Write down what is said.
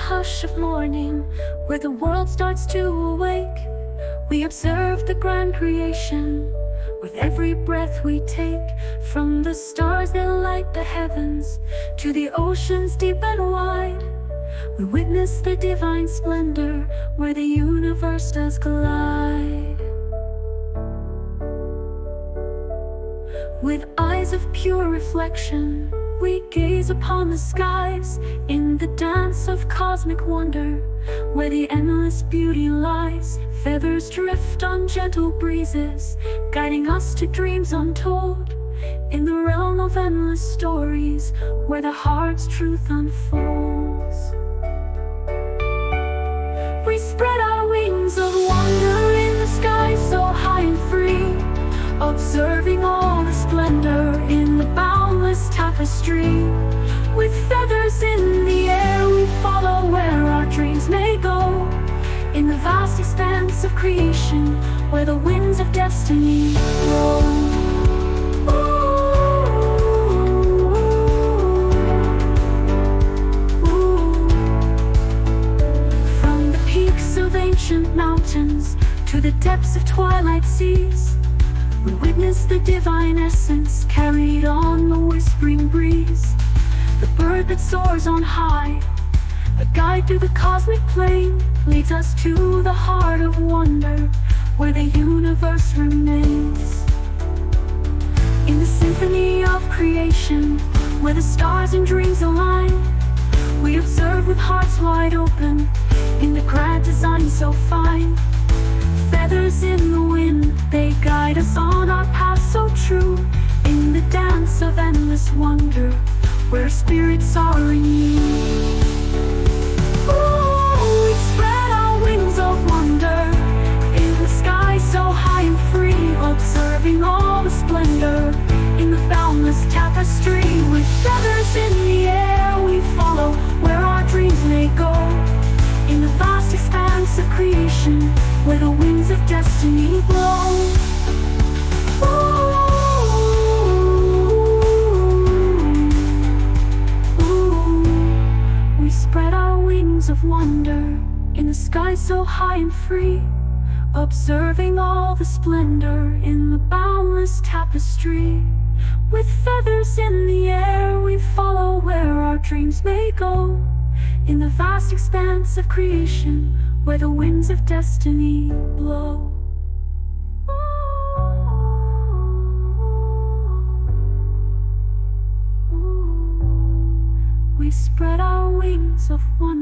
hush of morning, where the world starts to awake, we observe the grand creation with every breath we take. From the stars that light the heavens to the oceans deep and wide, we witness the divine splendor where the universe does collide. With eyes of pure reflection, we gaze upon the skies in the dance of cosmic wonder, where the endless beauty lies. Feathers drift on gentle breezes, guiding us to dreams untold, in the realm of endless stories, where the heart's truth unfolds. We spread our wings of wonder in the sky so high and free, observing all the splendor in the boundless tapestry. With feathers in the air, we follow where our dreams may go, in the vast expanse of creation, where the winds of destiny blow. From the peaks of ancient mountains to the depths of twilight seas, we witness the divine essence carried on the whispering breeze. The bird that soars on high, a guide through the cosmic plane, leads us to the heart of wonder, where the universe remains. In the symphony of creation, where the stars and dreams align, we observe with hearts wide open, in the grand design so fine. Feathers in the wind, they guide us on our path so true, in the dance of endless wonder, where spirits are renewed. Ooh, we spread our wings of wonder in the sky so high and free, observing all the splendor in the boundless tapestry. With feathers in the air, we follow where our dreams may go, in the vast expanse of creation, where the winds of destiny blow. We spread our wings of wonder in the sky so high and free, observing all the splendor in the boundless tapestry. With feathers in the air, we follow where our dreams may go, in the vast expanse of creation, where the winds of destiny blow. We spread our wings of wonder